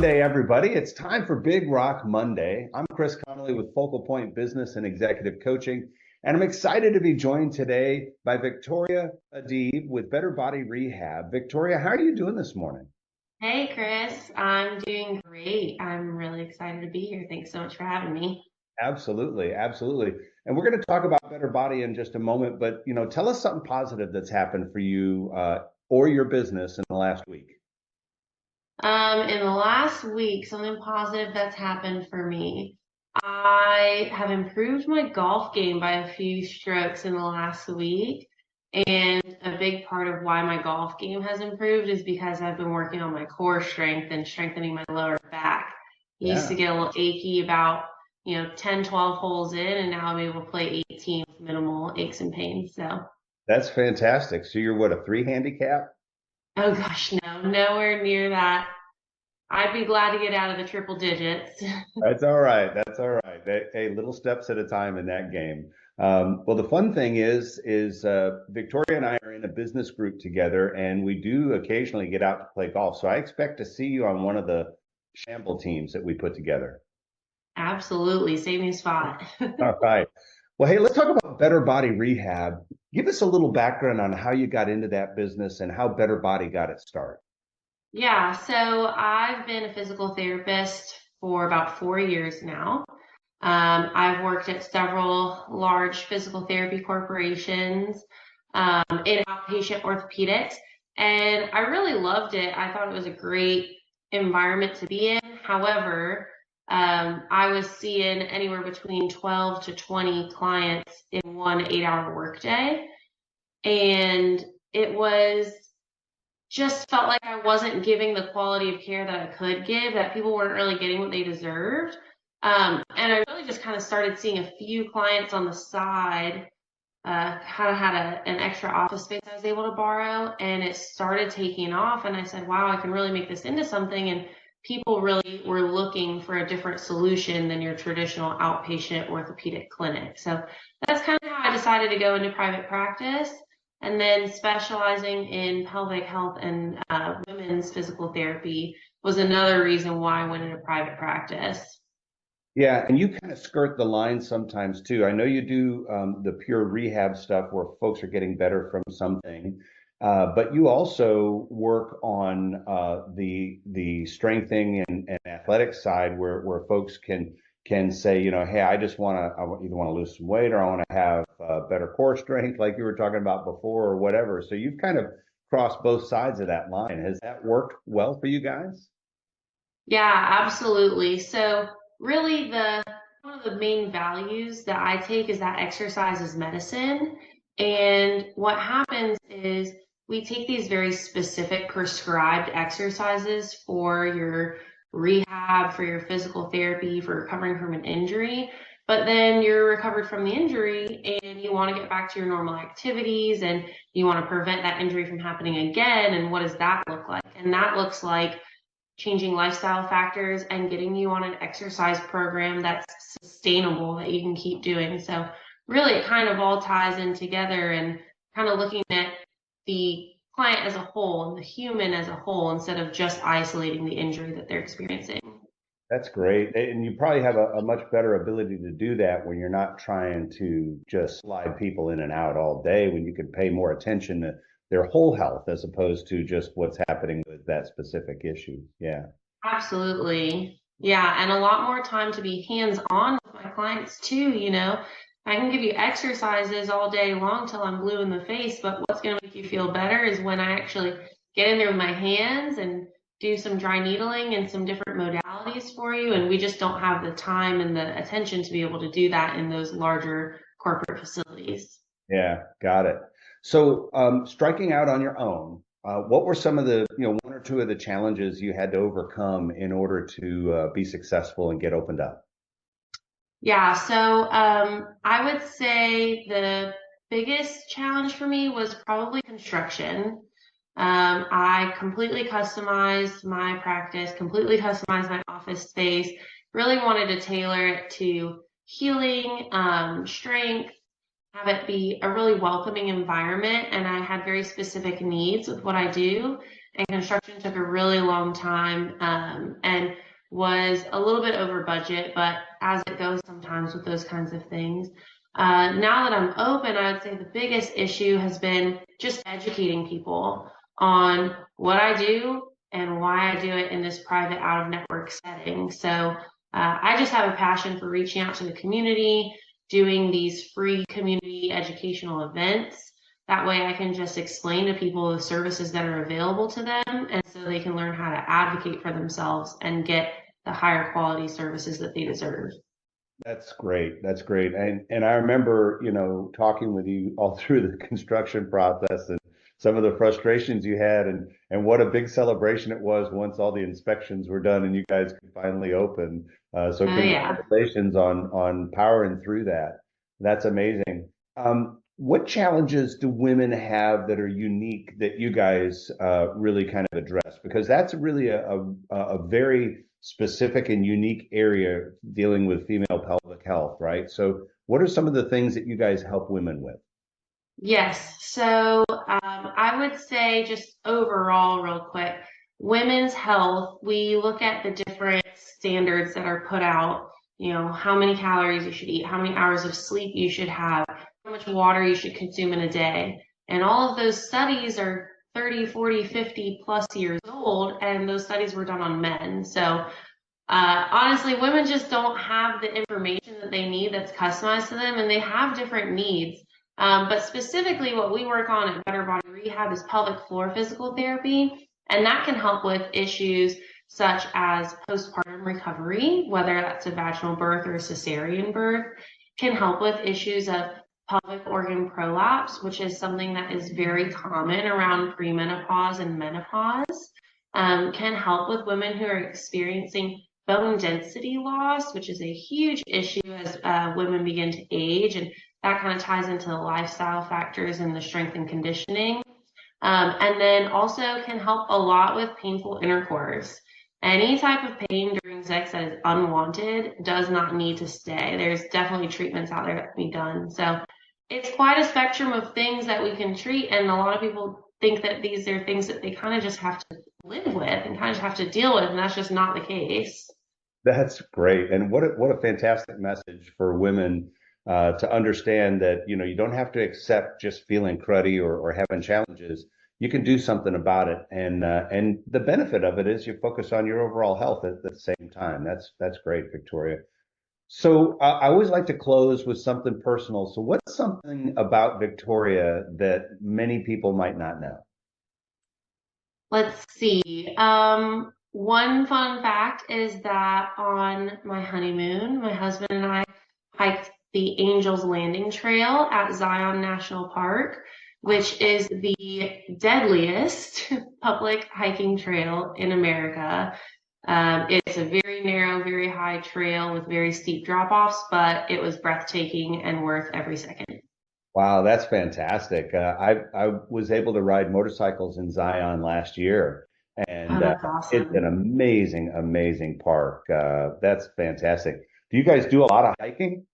Monday, everybody. It's time for Big Rock Monday. I'm Chris Connolly with Focal Point Business and Executive Coaching, and I'm excited to be joined today by Victoria Adib with BetterBody Rehab. Victoria, how are you doing this morning? Hey Chris, I'm doing great. I'm really excited to be here. Thanks so much for having me. Absolutely, absolutely. And we're going to talk about BetterBody in just a moment, but tell us something positive that's happened for you or your business in the last week. In the last week, something positive that's happened for me. I have improved my golf game by a few strokes in the last week. And a big part of why my golf game has improved is because I've been working on my core strength and strengthening my lower back. I used to Yeah, get a little achy about, 10, 12 holes in, and now I'm able to play 18 with minimal aches and pains. So. that's fantastic. So you're what, a three handicap? Oh gosh, no, nowhere near that. I'd be glad to get out of the triple digits. That's all right. That's all right. Hey, little steps at a time in that game. Well, the fun thing is Victoria and I are in a business group together, and we do occasionally get out to play golf. So I expect to see you on one of the shamble teams that we put together. Absolutely, save me a spot. All right. Well, hey, let's talk about Better Body Rehab. Give us a little background on how you got into that business and how Better Body got its start. Yeah, so I've been a physical therapist for about 4 years now. I've worked at several large physical therapy corporations in outpatient orthopedics, and I really loved it. I thought it was a great environment to be in. However, I was seeing anywhere between 12 to 20 clients in one 8-hour workday, and it was just felt like I wasn't giving the quality of care that I could give, that people weren't really getting what they deserved. And I really just kind of started seeing a few clients on the side, kind of had an extra office space I was able to borrow, and it started taking off. And I said, wow, I can really make this into something. And people really were looking for a different solution than your traditional outpatient orthopedic clinic. So that's kind of how I decided to go into private practice. And then specializing in pelvic health and women's physical therapy was another reason why I went into private practice. Yeah, and you kind of skirt the line sometimes too. I know you do the pure rehab stuff where folks are getting better from something, but you also work on the strengthening and athletic side where folks can say, hey, I just I either want to lose some weight or I want to have better core strength, like you were talking about before, or whatever. So you've kind of crossed both sides of that line. Has that worked well for you guys? Yeah, absolutely. So really one of the main values that I take is that exercise is medicine. And what happens is we take these very specific prescribed exercises for your rehab, for your physical therapy, for recovering from an injury. But then you're recovered from the injury and you want to get back to your normal activities and you want to prevent that injury from happening again. And what does that look like? And that looks like changing lifestyle factors and getting you on an exercise program that's sustainable that you can keep doing. So really it kind of all ties in together and kind of looking at the client as a whole and the human as a whole instead of just isolating the injury that they're experiencing. That's great. And you probably have a much better ability to do that when you're not trying to just slide people in and out all day, when you can pay more attention to their whole health as opposed to just what's happening with that specific issue. Yeah. Absolutely. Yeah, and a lot more time to be hands-on with my clients too, I can give you exercises all day long till I'm blue in the face, but what's going to make you feel better is when I actually get in there with my hands and do some dry needling and some different modalities for you. And we just don't have the time and the attention to be able to do that in those larger corporate facilities. Yeah. Got it. So, striking out on your own, what were some of the, one or two of the challenges you had to overcome in order to be successful and get opened up? Yeah, so I would say the biggest challenge for me was probably construction. I completely customized my practice, completely customized my office space, really wanted to tailor it to healing, strength, have it be a really welcoming environment. And I had very specific needs with what I do. and construction took a really long time, and was a little bit over budget, but as it goes sometimes with those kinds of things. Now that I'm open, I would say the biggest issue has been just educating people on what I do and why I do it in this private out of network setting. So I just have a passion for reaching out to the community, doing these free community educational events. That way I can just explain to people the services that are available to them, and so they can learn how to advocate for themselves and get the higher quality services that they deserve. That's great. That's great. And I remember, talking with you all through the construction process and some of the frustrations you had and what a big celebration it was once all the inspections were done and you guys could finally open. So Oh yeah. congratulations on powering through that. That's amazing. What challenges do women have that are unique that you guys really kind of address? Because that's really a very specific and unique area dealing with female pelvic health, right? So, what are some of the things that you guys help women with? Yes. So I would say just overall, real quick, women's health, we look at the different standards that are put out, how many calories you should eat, how many hours of sleep you should have, how much water you should consume in a day. And all of those studies are 30, 40, 50 plus years old, and those studies were done on men. So honestly, women just don't have the information that they need that's customized to them, and they have different needs. But specifically, what we work on at BetterBody Rehab is pelvic floor physical therapy, and that can help with issues such as postpartum recovery, whether that's a vaginal birth or a cesarean birth, can help with issues of pelvic organ prolapse, which is something that is very common around premenopause and menopause, can help with women who are experiencing bone density loss, which is a huge issue as women begin to age, and that kind of ties into the lifestyle factors and the strength and conditioning. And then also can help a lot with painful intercourse. Any type of pain during sex that is unwanted does not need to stay. There's definitely treatments out there that can be done. So it's quite a spectrum of things that we can treat, and a lot of people think that these are things that they kind of just have to live with and kind of just have to deal with, and that's just not the case. That's great. And what a fantastic message for women to understand that, you don't have to accept just feeling cruddy or having challenges. You can do something about it. And the benefit of it is you focus on your overall health at the same time. That's great, Victoria. So I always like to close with something personal. So what's something about Victoria that many people might not know? Let's see. One fun fact is that on my honeymoon, my husband and I hiked the Angel's Landing Trail at Zion National Park, which is the deadliest public hiking trail in America. It's a very narrow, very high trail with very steep drop-offs, but it was breathtaking and worth every second. Wow, that's fantastic. I was able to ride motorcycles in Zion last year, Oh, and that's it's an awesome. amazing, amazing park. That's fantastic. Do you guys do a lot of hiking?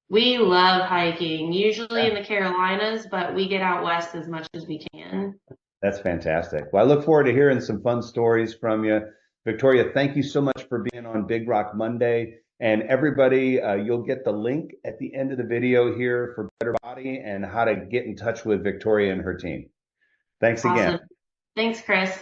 We love hiking, usually in the Carolinas, but we get out west as much as we can. That's fantastic. Well, I look forward to hearing some fun stories from you. Victoria, thank you so much for being on Big Rock Monday. And everybody, you'll get the link at the end of the video here for Better Body and how to get in touch with Victoria and her team. Thanks again. Awesome. Thanks, Chris.